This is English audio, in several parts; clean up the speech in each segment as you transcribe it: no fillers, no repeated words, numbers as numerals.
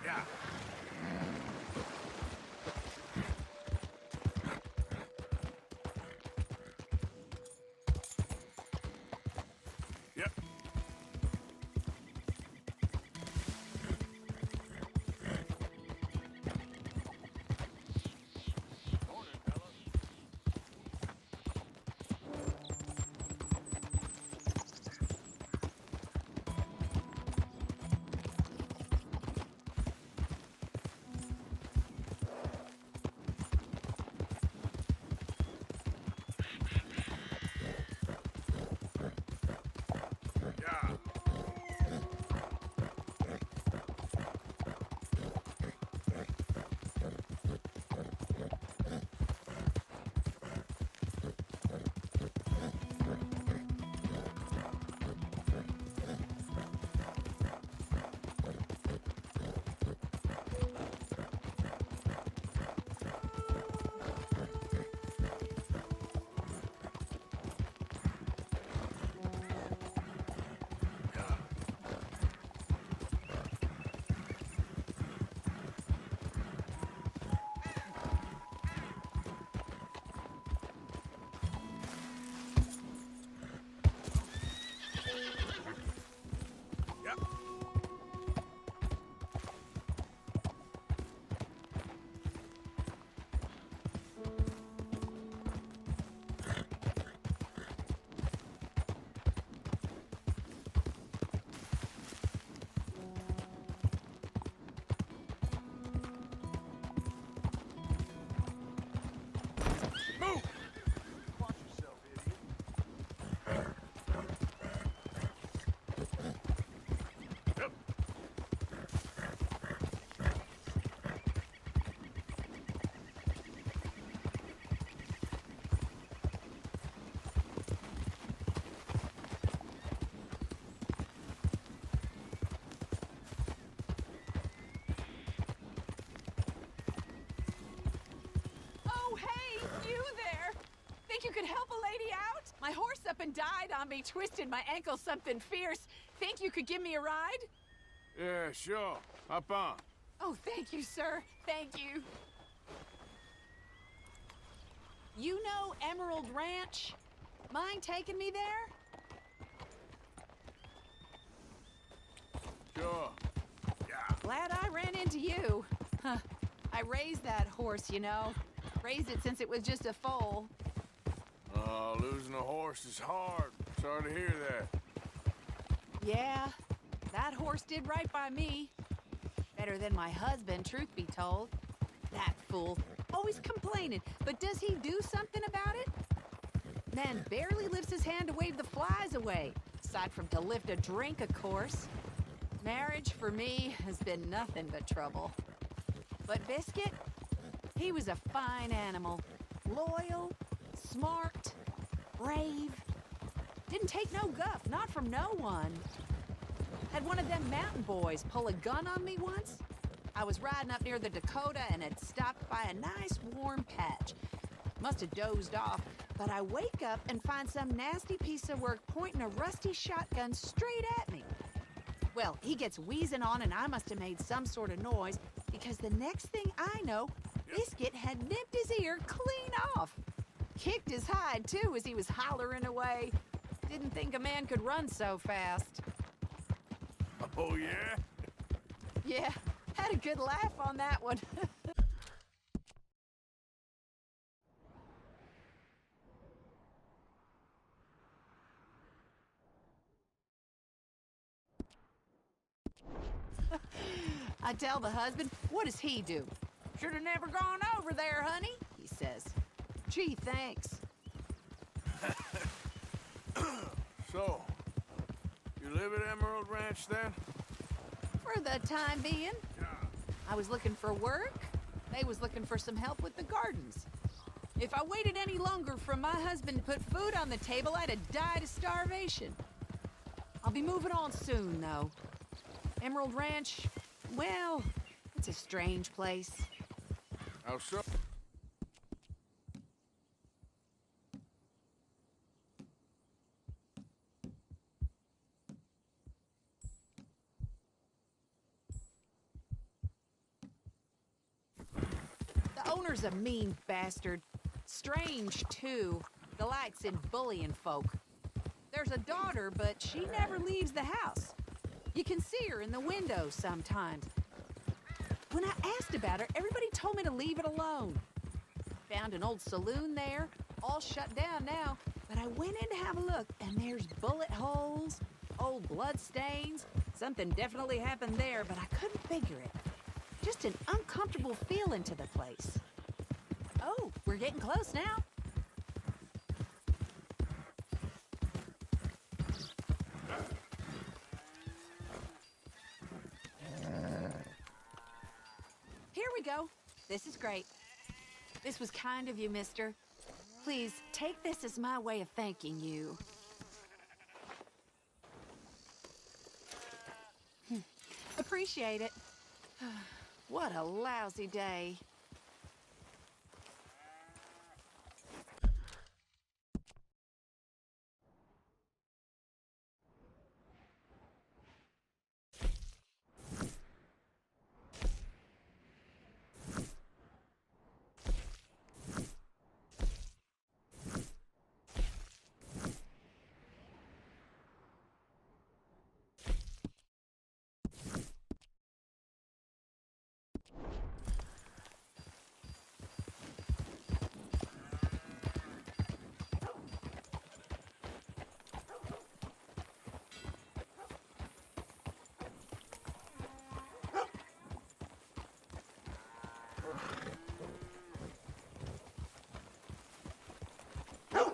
Yeah. Yep. You could help a lady out? My horse up and died on me, twisted my ankle something fierce. Think you could give me a ride? Yeah, sure. Hop on. Oh, thank you, sir. Thank you. You know Emerald Ranch? Mind taking me there? Sure. Yeah. Glad I ran into you. Huh. I raised that horse, you know. Raised it since it was just a foal. Losing a horse is hard. Sorry to hear that. Yeah, that horse did right by me. Better than my husband, truth be told. That fool. Always complaining, but does he do something about it? Man barely lifts his hand to wave the flies away. Aside from to lift a drink, of course. Marriage, for me, has been nothing but trouble. But Biscuit, he was a fine animal. Loyal, smart, brave. Didn't take no guff, not from no one. Had one of them mountain boys pull a gun on me once. I was riding up near the Dakota and had stopped by a nice warm patch. Must have dozed off, but I wake up and find some nasty piece of work pointing a rusty shotgun straight at me. Well, he gets wheezing on and I must have made some sort of noise because the next thing I know, Biscuit had nipped his ear clean off. Kicked his hide, too, as he was hollering away. Didn't think a man could run so fast. Oh, yeah? Yeah, had a good laugh on that one. I tell the husband, what does he do? Should have never gone over there, honey, he says. Gee, thanks. So, you live at Emerald Ranch then? For the time being. Yeah. I was looking for work. They was looking for some help with the gardens. If I waited any longer for my husband to put food on the table, I'd have died of starvation. I'll be moving on soon, though. Emerald Ranch, well, it's a strange place. How so? owner's a mean bastard. Strange, too. Delights in bullying folk. There's a daughter, but she never leaves the house. You can see her in the window sometimes. When I asked about her, everybody told me to leave it alone. Found an old saloon there, all shut down now, but I went in to have a look, and there's bullet holes, old blood stains. Something definitely happened there, but I couldn't figure it. Just an uncomfortable feeling to the place. Oh, we're getting close now. Here we go. This is great. This was kind of you, mister. Please, take this as my way of thanking you. Appreciate it. What a lousy day.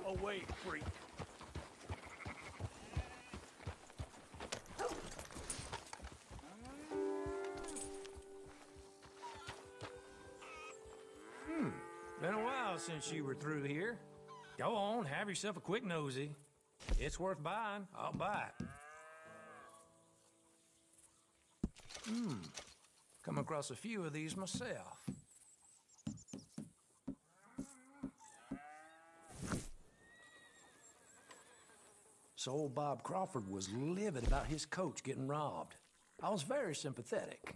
Away, freak. Been a while since you were through here. Go on, have yourself a quick nosy. It's worth buying. I'll buy it. Come across a few of these myself. So old Bob Crawford was livid about his coach getting robbed. I was very sympathetic.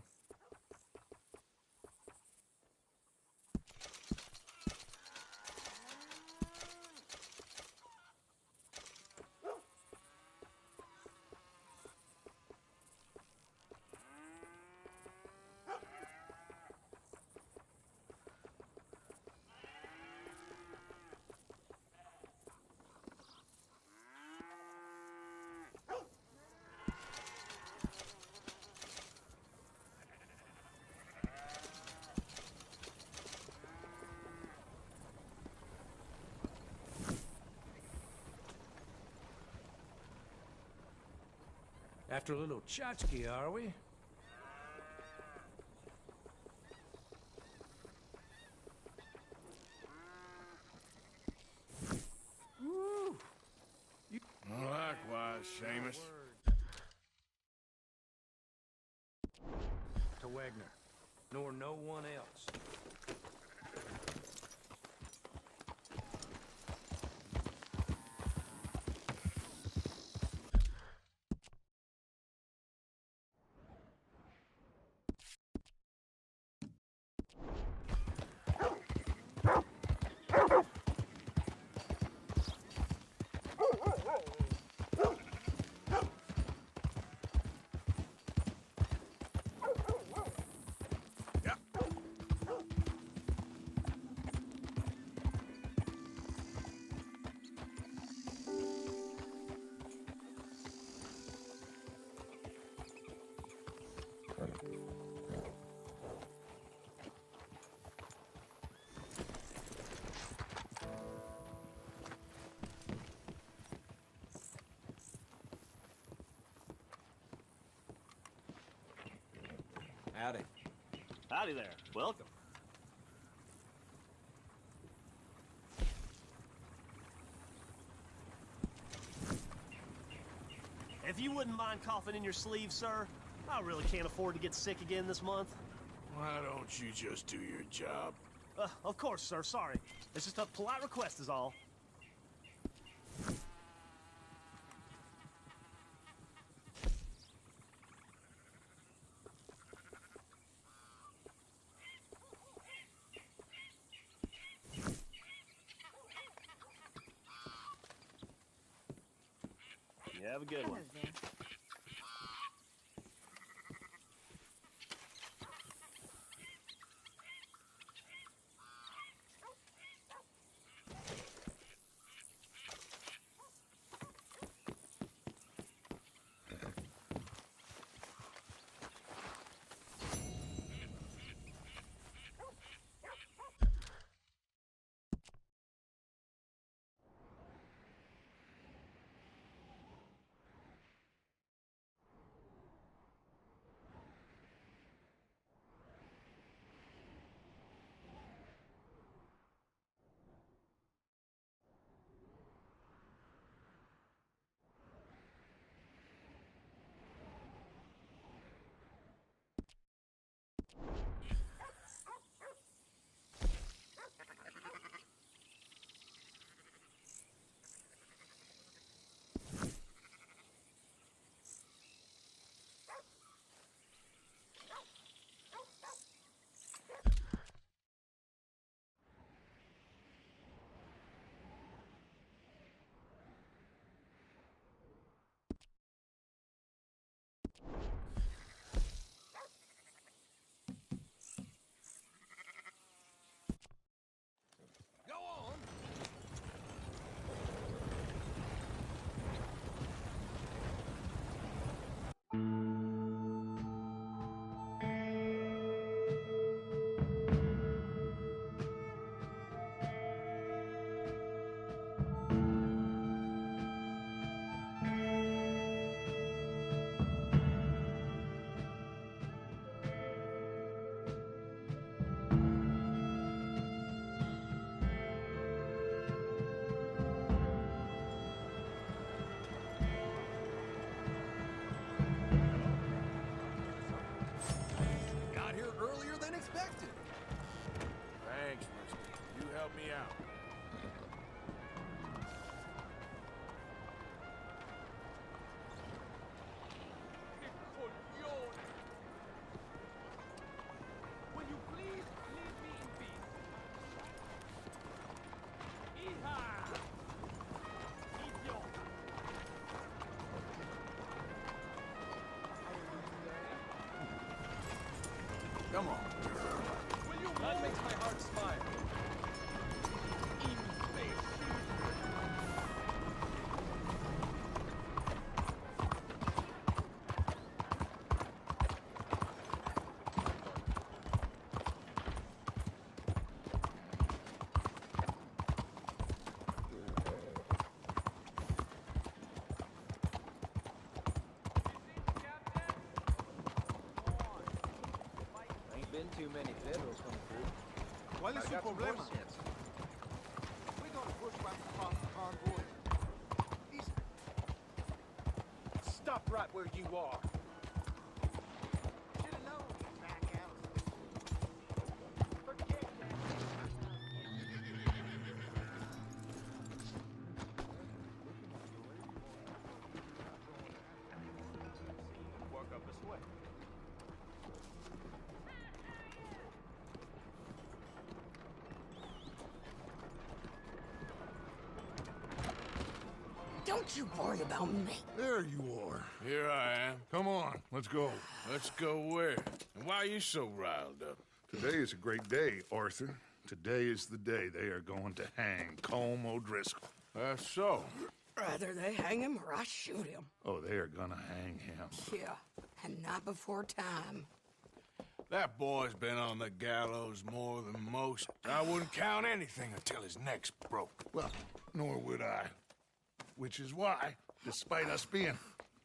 After a little tchotchke, are we? Woo! Likewise, Seamus. To Wagner, nor no one else. Howdy. Howdy there. Welcome. If you wouldn't mind coughing in your sleeve, sir, I really can't afford to get sick again this month. Why don't you just do your job? Of course, sir. Sorry. It's just a polite request is all. Have a good one. Hello, Zen. Come on. That makes my heart smile. Too many federals coming through. ¿Cuál es su problema? We're gonna push back across the convoy. Stop right where you are. Should've known you'd back out. Forget that. Work up this way. Don't you worry about me. There you are. Here I am. Come on, let's go. Let's go where? And why are you so riled up? Today is a great day, Arthur. Today is the day they are going to hang Colm O'Driscoll. That's so. Rather they hang him or I shoot him. Oh, they are gonna hang him. Yeah, and not before time. That boy's been on the gallows more than most. I wouldn't count anything until his neck's broke. Well, nor would I. Which is why, despite us being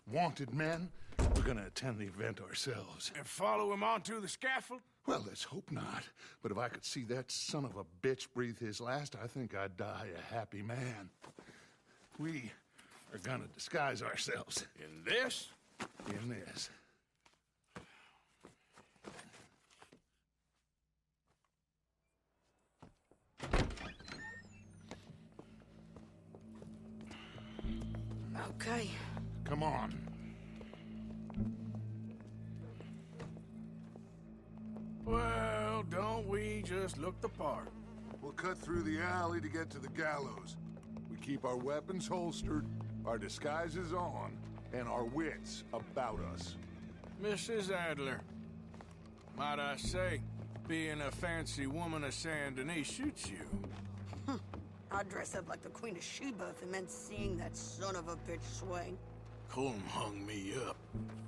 wanted men, we're gonna attend the event ourselves. And follow him onto the scaffold? Well, let's hope not. But if I could see that son of a bitch breathe his last, I think I'd die a happy man. We are gonna disguise ourselves. In this? In this. Okay. Come on. Well, don't we just look the part? We'll cut through the alley to get to the gallows. We keep our weapons holstered, our disguises on, and our wits about us. Mrs. Adler, might I say, being a fancy woman of Saint Denis suits you. I'd dress up like the Queen of Sheba if it meant seeing that son of a bitch swing. Colm hung me up,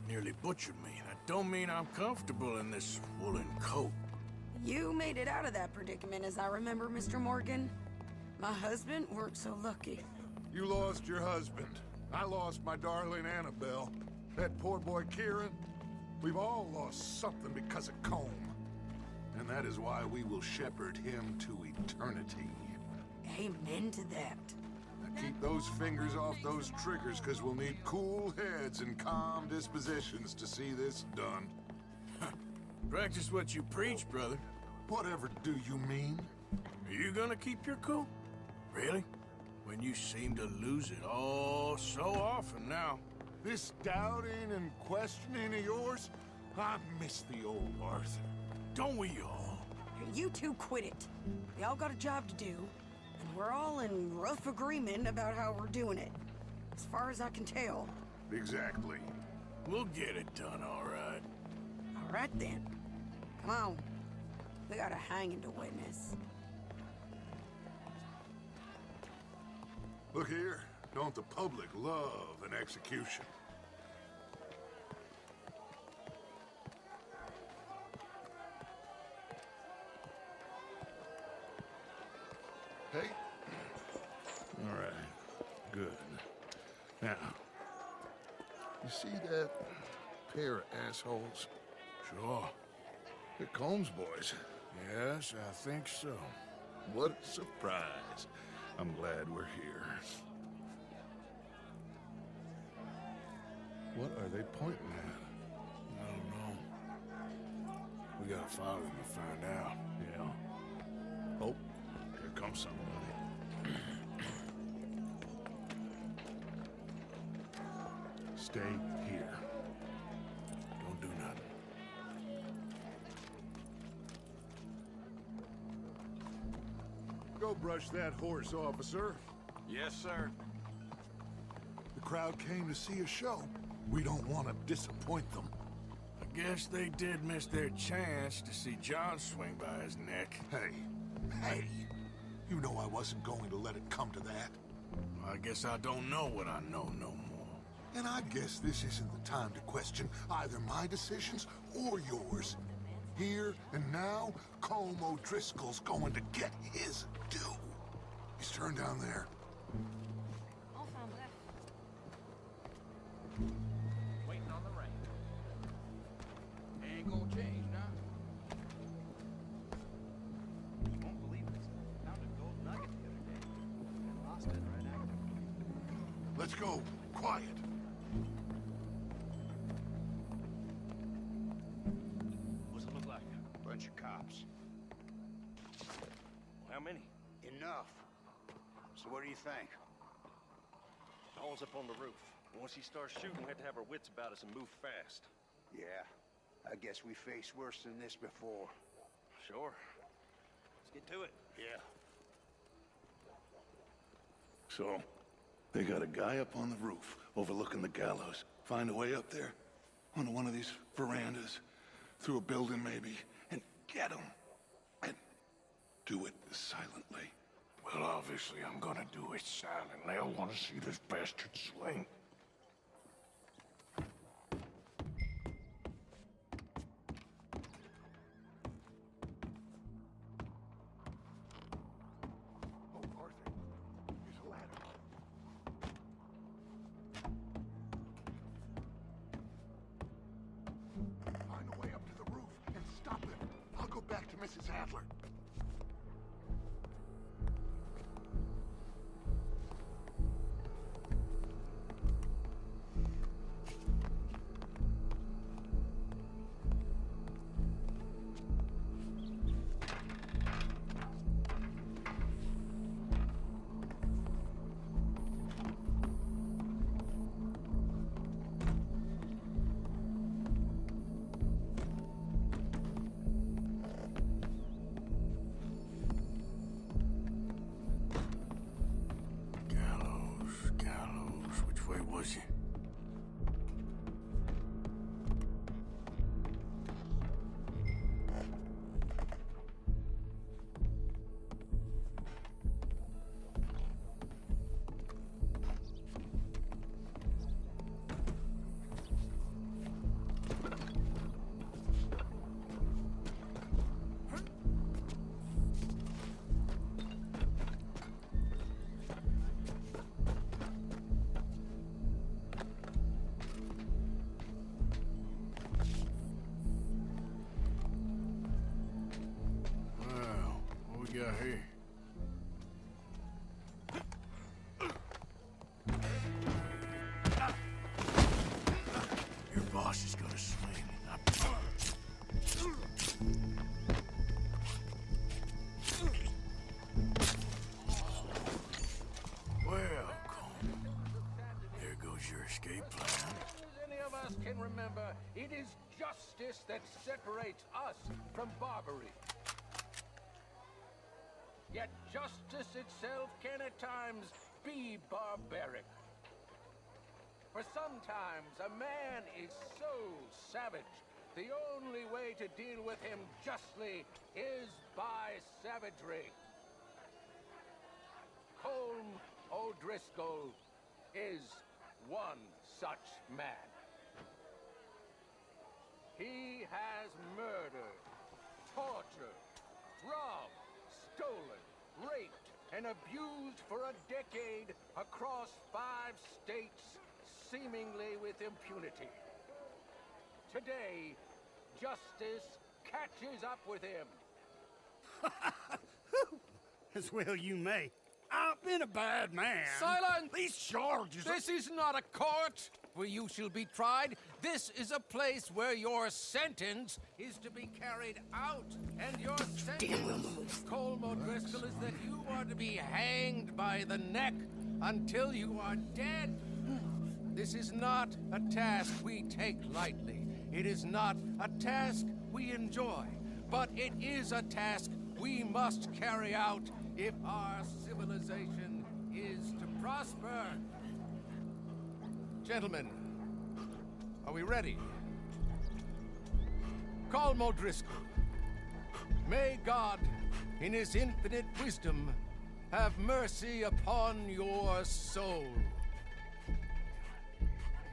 nearly butchered me. That don't mean I'm comfortable in this woolen coat. You made it out of that predicament, as I remember, Mr. Morgan. My husband weren't so lucky. You lost your husband. I lost my darling Annabelle. That poor boy Kieran. We've all lost something because of Colm. And that is why we will shepherd him to eternity. Amen to that. Now keep those fingers off those triggers, because we'll need cool heads and calm dispositions to see this done. Practice what you preach, brother. Whatever do you mean? Are you gonna keep your cool? Really? When you seem to lose it all so often now. This doubting and questioning of yours? I miss the old Arthur. Don't we all? You two quit it. We all got a job to do, and we're all in rough agreement about how we're doing it. As far as I can tell. Exactly. We'll get it done, all right. All right, then. Come on. We got a hanging to witness. Look here. Don't the public love an execution? Hey. All right. Good. Now, you see that pair of assholes? Sure. They're Colm's boys. Yes, I think so. What a surprise. I'm glad we're here. What are they pointing at? I don't know. We gotta follow them to find out. Yeah. Oh, here comes somebody. Stay here. Don't do nothing. Go brush that horse, officer. Yes, sir. The crowd came to see a show. We don't want to disappoint them. I guess they did miss their chance to see John swing by his neck. Hey, you know I wasn't going to let it come to that. I guess I don't know what I know no more. And I guess this isn't the time to question either my decisions or yours. Here and now, Colm O'Driscoll's going to get his due. He's turned down there. Waiting on the rain. Ain't gonna change now. You won't believe this. Found a gold nugget the other day. And lost it right after. Let's go. Quiet. What's it look like? Bunch of cops. How many? Enough. So what do you think? Paul's up on the roof. Once he starts shooting, we have to have our wits about us and move fast. Yeah, I guess we faced worse than this before. Sure. Let's get to it. Yeah. So, they got a guy up on the roof overlooking the gallows. Find a way up there, onto one of these verandas, through a building maybe, and get him. And do it silently. Well, obviously I'm gonna do it silently. I want to see this bastard swing. Oh, Arthur, here's a ladder. Find a way up to the roof and stop them. I'll go back to Mrs. Adler. you got here? Your boss is gonna swing. Well, there goes your escape plan. As any of us can remember, it is justice that separates us from barbary. Yet justice itself can at times be barbaric. For sometimes a man is so savage, the only way to deal with him justly is by savagery. Colm O'Driscoll is one such man. He has murdered, tortured, robbed, stolen, raped, and abused for a decade across 5 states, seemingly with impunity. Today, justice catches up with him. As well you may. I've been a bad man. Silence! These charges This is not a court where you shall be tried. This is a place where your sentence is to be carried out. And your sentence, Colm O'Driscoll, is that you are to be hanged by the neck until you are dead. This is not a task we take lightly. It is not a task we enjoy. But it is a task we must carry out if our civilization is to prosper. Gentlemen, are we ready? Colm O'Driscoll, may God, in his infinite wisdom, have mercy upon your soul.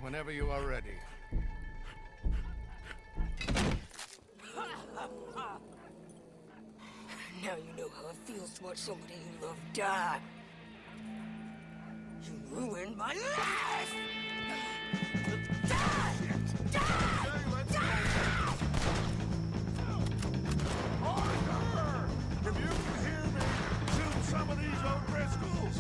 Whenever you are ready. Now you know how it feels to watch somebody you love die. You ruined my life! Die! Die! Die! Arthur! If you can hear me, shoot some of these O'Driscolls!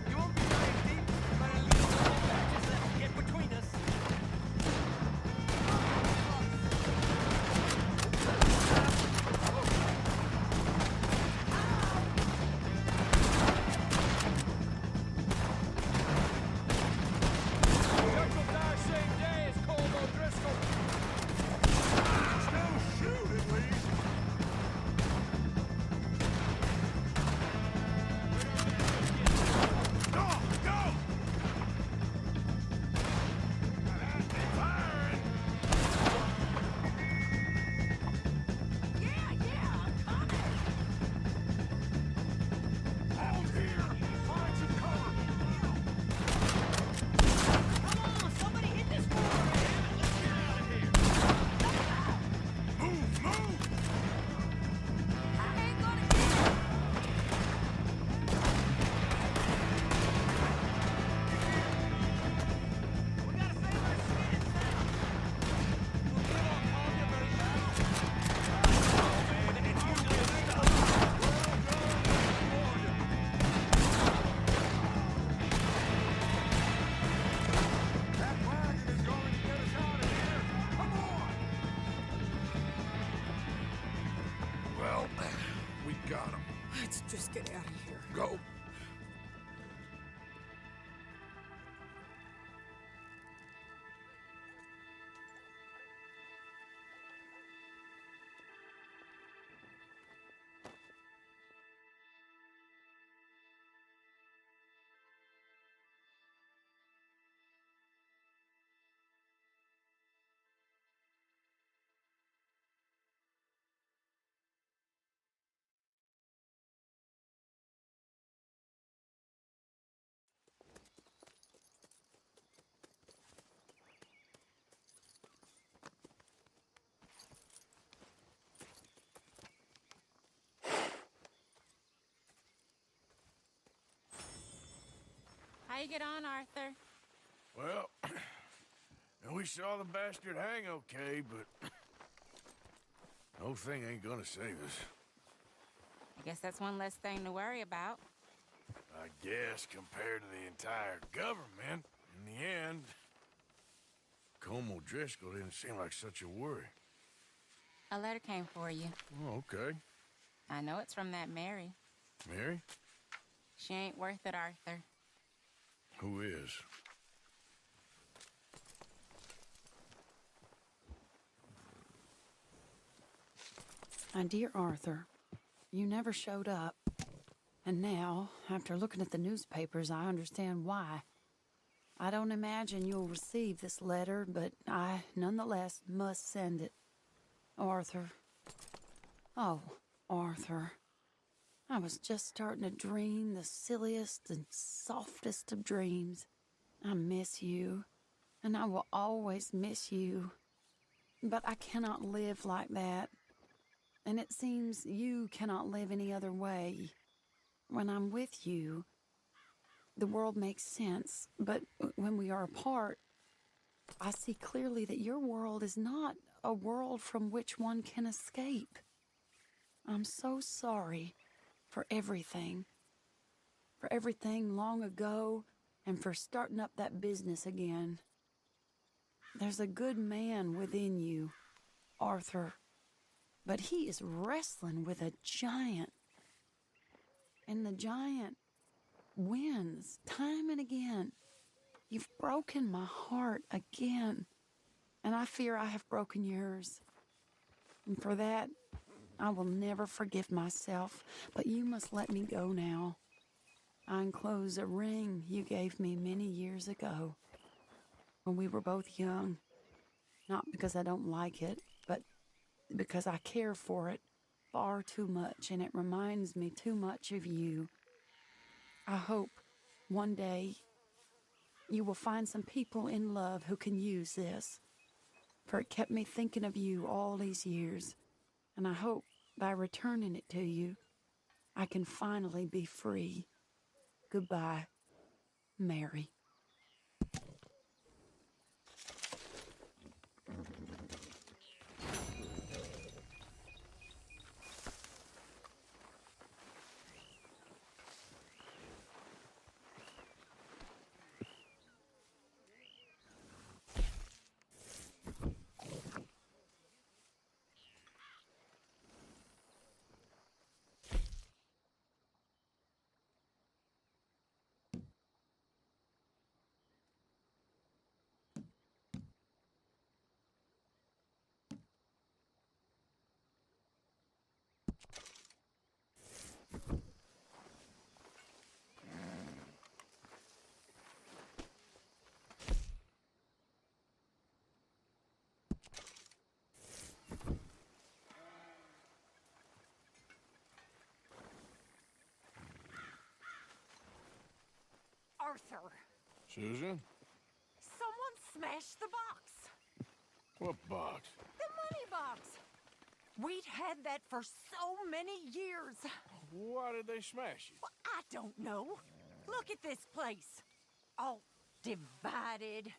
You won't be dying deep, but at least the whole batch is left to get between us. Let's just get out of here. Go. How you get on, Arthur? Well, we saw the bastard hang okay, but whole thing ain't gonna save us. I guess that's one less thing to worry about. I guess compared to the entire government, in the end, Colm O'Driscoll didn't seem like such a worry. A letter came for you. Oh, okay. I know it's from that Mary. Mary? She ain't worth it, Arthur. Who is? My dear Arthur, you never showed up. And now, after looking at the newspapers, I understand why. I don't imagine you'll receive this letter, but I, nonetheless, must send it. Arthur. Oh, Arthur. I was just starting to dream the silliest and softest of dreams. I miss you, and I will always miss you. But I cannot live like that. And it seems you cannot live any other way. When I'm with you, the world makes sense. But when we are apart, I see clearly that your world is not a world from which one can escape. I'm so sorry for everything. For everything long ago, and for starting up that business again. There's a good man within you, Arthur. But he is wrestling with a giant. And the giant wins time and again. You've broken my heart again. And I fear I have broken yours. And for that, I will never forgive myself. But you must let me go now. I enclose a ring you gave me many years ago, when we were both young. Not because I don't like it, but because I care for it far too much, and it reminds me too much of you. I hope one day you will find some people in love who can use this, for it kept me thinking of you all these years, and I hope by returning it to you, I can finally be free. Goodbye, Mary. Arthur, Susan? someone smashed the box. What box? The money box. We'd had that for so many years. Why did they smash it? Well, I don't know. Look at this place. All divided.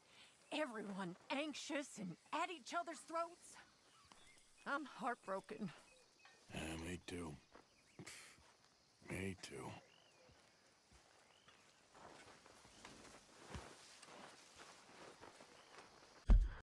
Everyone anxious and at each other's throats. I'm heartbroken. Yeah, me too. Me too.